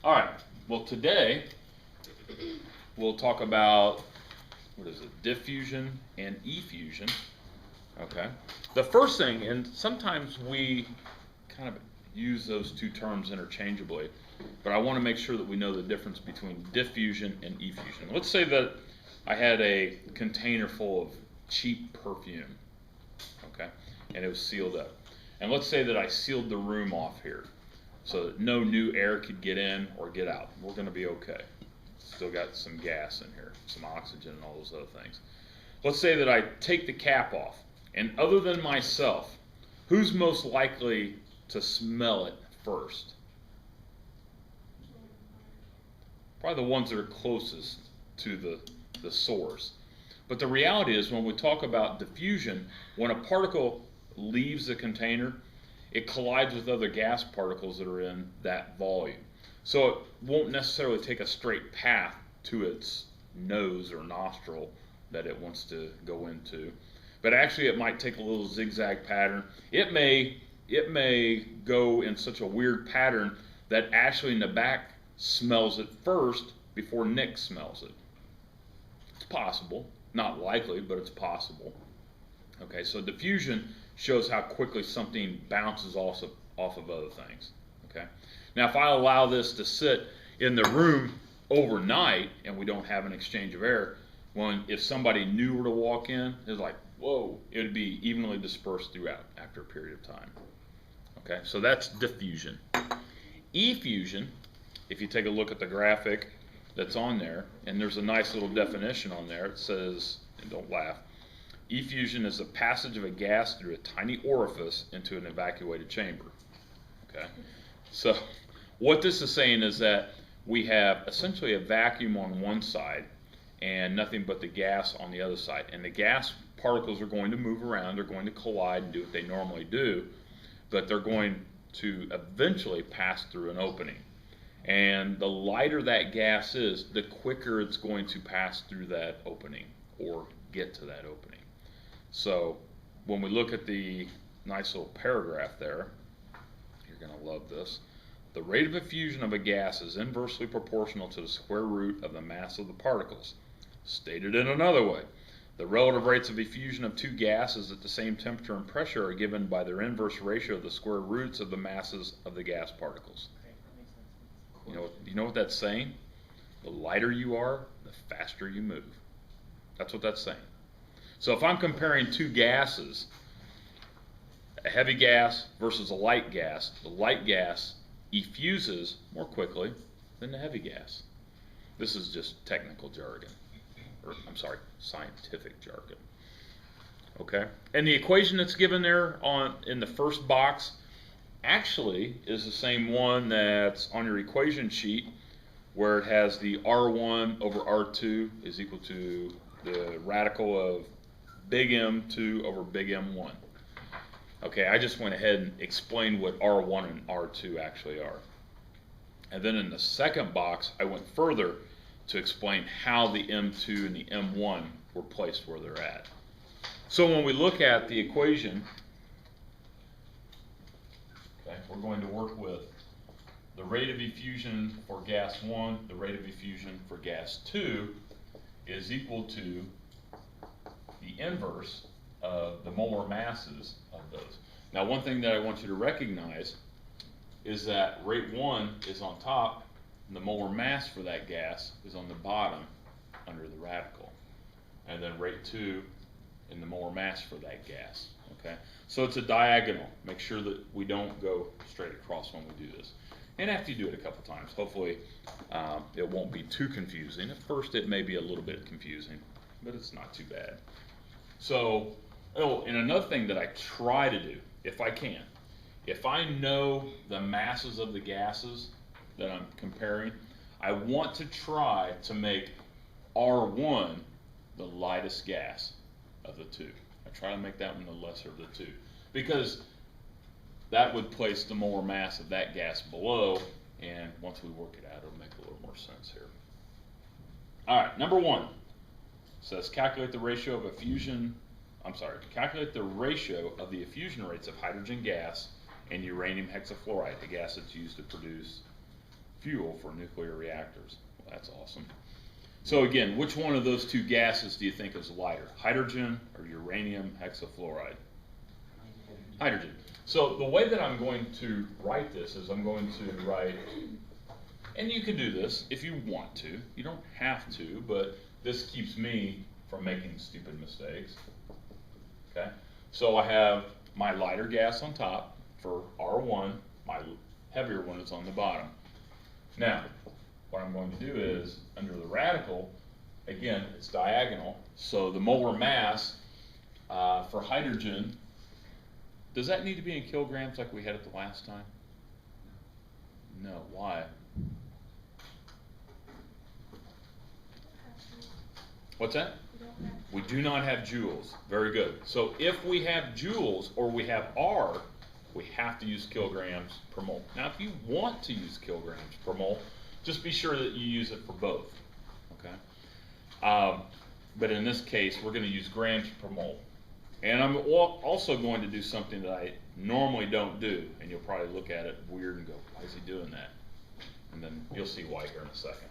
All right. Well, today we'll talk about what is it? Diffusion and effusion. Okay. The first thing, and sometimes we kind of use those two terms interchangeably, but I want to make sure that we know the difference between diffusion and effusion. Let's say that I had a container full of cheap perfume, okay, and it was sealed up. And let's say that I sealed the room off here so that no new air could get in or get out. We're going to be okay. Still got some gas in here, some oxygen and all those other things. Let's say that I take the cap off, and other than myself, who's most likely to smell it first? Probably the ones that are closest to the source. But the reality is, when we talk about diffusion, when a particle leaves the container, it collides with other gas particles that are in that volume. So it won't necessarily take a straight path to its nose or nostril that it wants to go into. But actually it might take a little zigzag pattern. It may go in such a weird pattern that Ashley in the back smells it first before Nick smells it. It's possible. Not likely, but it's possible. Okay, so diffusion shows how quickly something bounces off of other things. Okay. Now, if I allow this to sit in the room overnight and we don't have an exchange of air, if somebody new were to walk in, it's like, whoa, it would be evenly dispersed throughout after a period of time. Okay, so that's diffusion. Effusion, if you take a look at the graphic that's on there, and there's a nice little definition on there. It says, and don't laugh, effusion is the passage of a gas through a tiny orifice into an evacuated chamber. Okay, so what this is saying is that we have essentially a vacuum on one side and nothing but the gas on the other side. And the gas particles are going to move around, they're going to collide and do what they normally do, but they're going to eventually pass through an opening. And the lighter that gas is, the quicker it's going to pass through that opening or get to that opening. So when we look at the nice little paragraph there, you're going to love this. The rate of effusion of a gas is inversely proportional to the square root of the mass of the particles. Stated in another way, the relative rates of effusion of two gases at the same temperature and pressure are given by their inverse ratio of the square roots of the masses of the gas particles. You know what that's saying? The lighter you are, the faster you move. That's what that's saying. So if I'm comparing two gases, a heavy gas versus a light gas, the light gas effuses more quickly than the heavy gas. This is just technical jargon, or I'm sorry, scientific jargon. Okay, and the equation that's given there in the first box actually is the same one that's on your equation sheet, where it has the R1 over R2 is equal to the radical of big M2 over big M1. Okay, I just went ahead and explained what R1 and R2 actually are. And then in the second box, I went further to explain how the M2 and the M1 were placed where they're at. So when we look at the equation, okay, we're going to work with the rate of effusion for gas 1, the rate of effusion for gas 2 is equal to the inverse of the molar masses of those. Now, one thing that I want you to recognize is that rate 1 is on top, and the molar mass for that gas is on the bottom under the radical. And then rate 2 and the molar mass for that gas. Okay, so it's a diagonal. Make sure that we don't go straight across when we do this. And after you do it a couple times, hopefully it won't be too confusing. At first it may be a little bit confusing, but it's not too bad. So, and another thing that I try to do, if I can, if I know the masses of the gases that I'm comparing, I want to try to make R1 the lightest gas of the two. I try to make that one the lesser of the two, because that would place the molar mass of that gas below, and once we work it out, it'll make a little more sense here. All right, number 1 says calculate the ratio of calculate the ratio of the effusion rates of hydrogen gas and uranium hexafluoride, a gas that's used to produce fuel for nuclear reactors. Well, that's awesome. So again, which one of those two gases do you think is lighter, hydrogen or uranium hexafluoride? Hydrogen. So the way that I'm going to write this is I'm going to write, and you can do this if you want to. You don't have to, but this keeps me from making stupid mistakes. Okay? So I have my lighter gas on top for R1, my heavier one is on the bottom. Now, what I'm going to do is, under the radical, again, it's diagonal, so the molar mass for hydrogen, does that need to be in kilograms like we had it the last time? No, why? What's that? We do not have joules. Very good. So if we have joules or we have R, we have to use kilograms per mole. Now, if you want to use kilograms per mole, just be sure that you use it for both. Okay. But in this case, we're going to use grams per mole. And I'm also going to do something that I normally don't do, and you'll probably look at it weird and go, why is he doing that? And then you'll see why here in a second.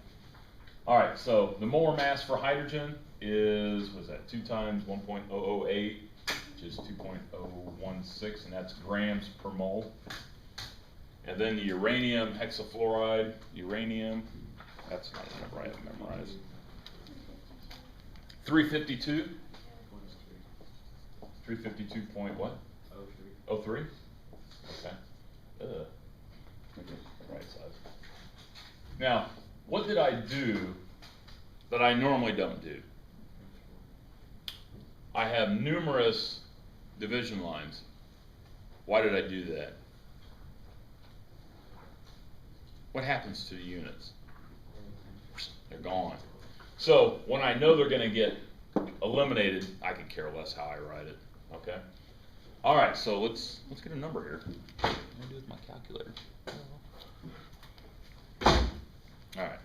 All right, so the molar mass for hydrogen is, what's that, 2 times 1.008, which is 2.016, and that's grams per mole. And then the uranium hexafluoride, that's not a number I have memorized. 352. 352 point what? 03. 03? Okay. The right size. Now, what did I do that I normally don't do? I have numerous division lines. Why did I do that? What happens to the units? They're gone. So when I know they're going to get eliminated, I can care less how I write it. Okay. All right. So let's get a number here. What do I do with my calculator? All right.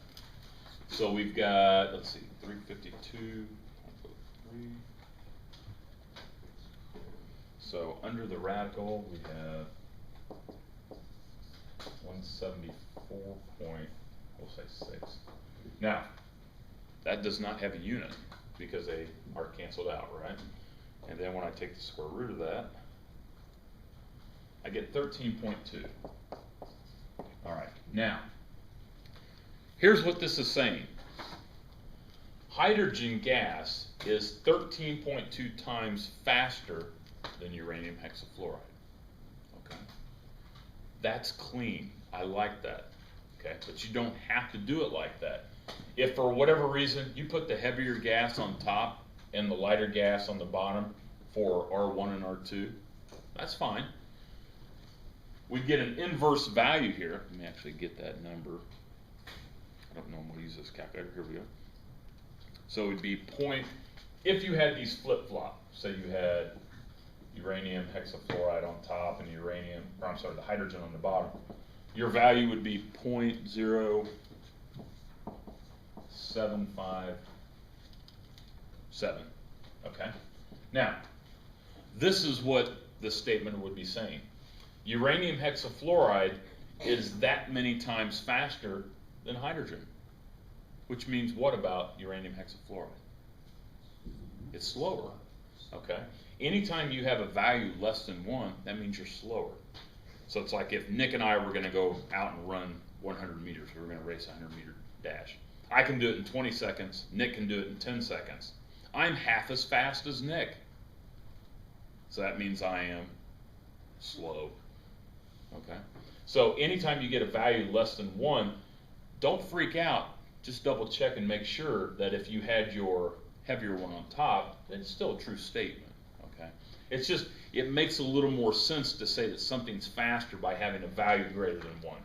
So we've got, let's see, 352. So under the radical, we have 174 point, we'll say 6. Now, that does not have a unit because they are canceled out, right? And then when I take the square root of that, I get 13.2. All right, now, here's what this is saying. Hydrogen gas is 13.2 times faster than uranium hexafluoride. Okay, that's clean. I like that. Okay, but you don't have to do it like that. If for whatever reason you put the heavier gas on top and the lighter gas on the bottom for R1 and R2, that's fine. We get an inverse value here. Let me actually get that number. I don't normally use this calculator. Here we go. So it would be if you had these flip-flop, say you had uranium hexafluoride on top and the hydrogen on the bottom, your value would be 0.0757. Okay? Now, this is what the statement would be saying. Uranium hexafluoride is that many times faster than hydrogen. Which means what about uranium hexafluoride? It's slower. Okay? Anytime you have a value less than 1, that means you're slower. So it's like if Nick and I were going to go out and run 100 meters, we were going to race a 100-meter dash. I can do it in 20 seconds. Nick can do it in 10 seconds. I'm half as fast as Nick. So that means I am slow. Okay? So anytime you get a value less than 1, don't freak out. Just double check and make sure that if you had your heavier one on top, it's still a true statement. Okay? It's just, it makes a little more sense to say that something's faster by having a value greater than 1.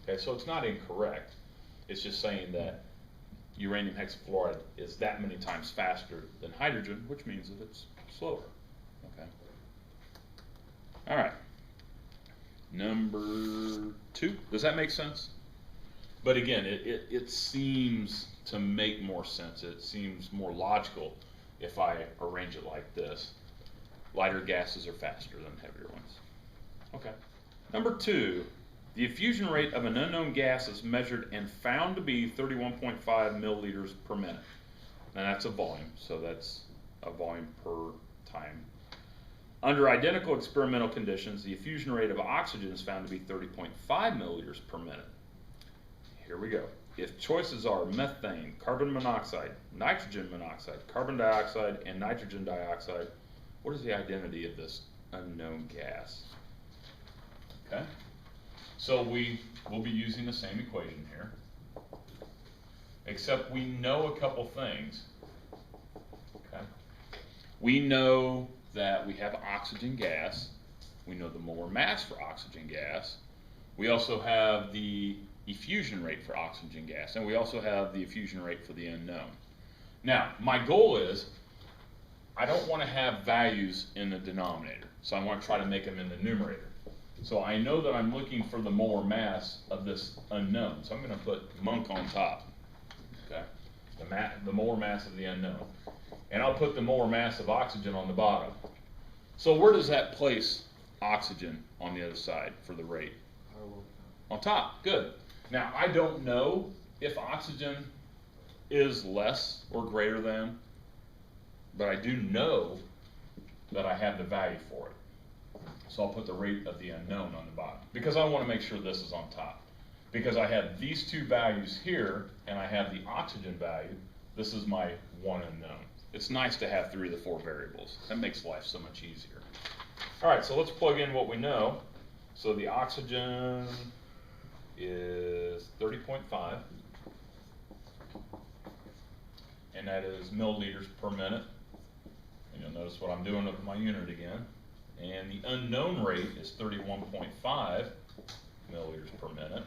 Okay, so it's not incorrect. It's just saying that uranium hexafluoride is that many times faster than hydrogen, which means that it's slower. Okay. All right. Number 2. Does that make sense? But again, it seems to make more sense. It seems more logical if I arrange it like this. Lighter gases are faster than heavier ones. Okay. Number 2, The effusion rate of an unknown gas is measured and found to be 31.5 milliliters per minute. And that's a volume, so that's a volume per time. Under identical experimental conditions, the effusion rate of oxygen is found to be 30.5 milliliters per minute. Here we go. If choices are methane, carbon monoxide, nitrogen monoxide, carbon dioxide, and nitrogen dioxide, what is the identity of this unknown gas? Okay. So we will be using the same equation here, except we know a couple things. Okay. We know that we have oxygen gas. We know the molar mass for oxygen gas. We also have the effusion rate for oxygen gas, and we also have the effusion rate for the unknown. Now, my goal is I don't want to have values in the denominator, so I want to try to make them in the numerator. So I know that I'm looking for the molar mass of this unknown, so I'm going to put monk on top. Okay, the molar mass of the unknown, and I'll put the molar mass of oxygen on the bottom. So where does that place oxygen on the other side for the rate? On top. Good. Now I don't know if oxygen is less or greater than, but I do know that I have the value for it. So I'll put the rate of the unknown on the bottom, because I want to make sure this is on top. Because I have these two values here, and I have the oxygen value, this is my one unknown. It's nice to have 3 of the 4 variables. That makes life so much easier. All right, so let's plug in what we know. So the oxygen is 30.5, and that is milliliters per minute. And you'll notice what I'm doing with my unit again. And the unknown rate is 31.5 milliliters per minute.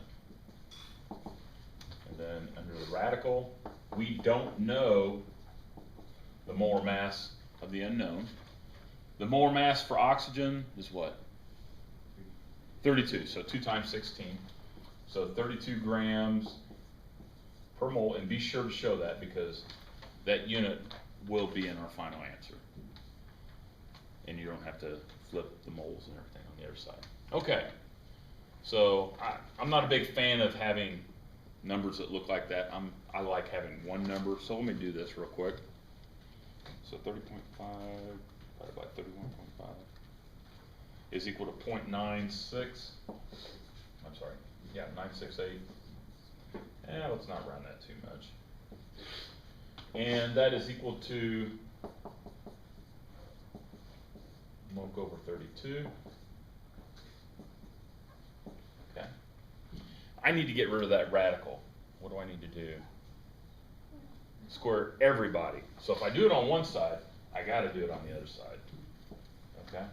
And then under the radical, we don't know the molar mass of the unknown. The molar mass for oxygen is what? 32, so 2 times 16. So 32 grams per mole, and be sure to show that because that unit will be in our final answer. And you don't have to flip the moles and everything on the other side. Okay, so I'm not a big fan of having numbers that look like that. I like having one number, so let me do this real quick. So 30.5 divided by 31.5 is equal to 0.96. I'm sorry, yeah, 968. Let's not round that too much. And that is equal to monk over 32. Okay. I need to get rid of that radical. What do I need to do? Square everybody. So if I do it on one side, I got to do it on the other side. Okay?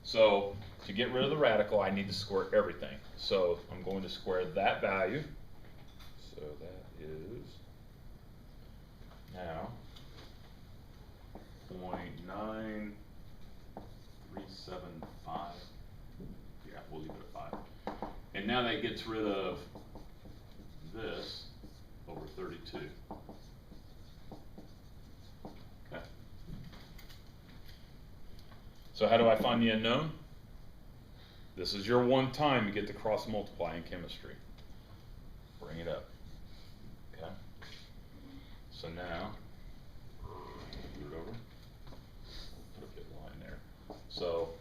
So to get rid of the radical, I need to square everything. So I'm going to square that value. So that is now 0.9375. Yeah, we'll leave it at 5. And now that gets rid of this over 32. Okay. So how do I find the unknown? This is your one time you get to cross multiply in chemistry. Bring it up. Okay. So now, move it over. Put a big line there. So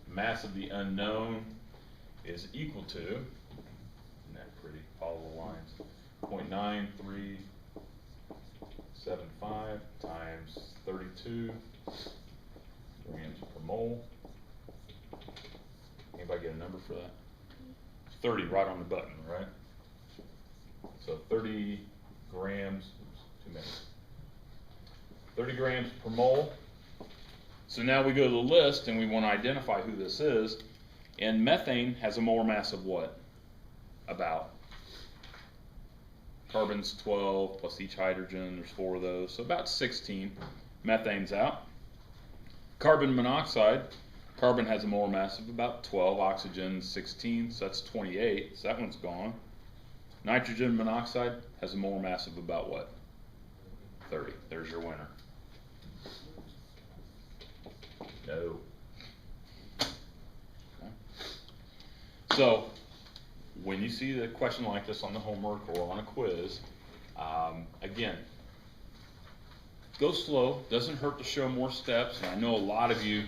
mass of the unknown is equal to, isn't that pretty? Follow the lines. 0.9375 times 32 grams per mole. Anybody get a number for that? 30 right on the button, right? So 30 grams, oops, too many. 30 grams per mole. So now we go to the list and we want to identify who this is. And methane has a molar mass of what? About. Carbon's 12 plus each hydrogen, there's 4 of those, so about 16. Methane's out. Carbon monoxide, carbon has a molar mass of about 12, oxygen 16, so that's 28, so that one's gone. Nitrogen monoxide has a molar mass of about what? 30. There's your winner. No. Okay. So when you see a question like this on the homework or on a quiz, again, go slow. Doesn't hurt to show more steps. And I know a lot of you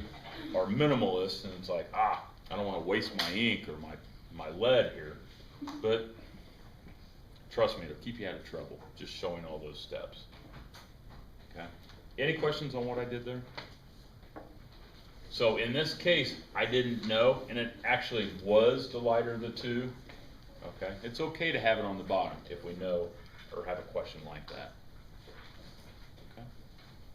are minimalists, and it's like, I don't want to waste my ink or my lead here. But trust me, it'll keep you out of trouble, just showing all those steps. Okay. Any questions on what I did there? So in this case, I didn't know, and it actually was the lighter of the two. Okay. It's okay to have it on the bottom if we know or have a question like that.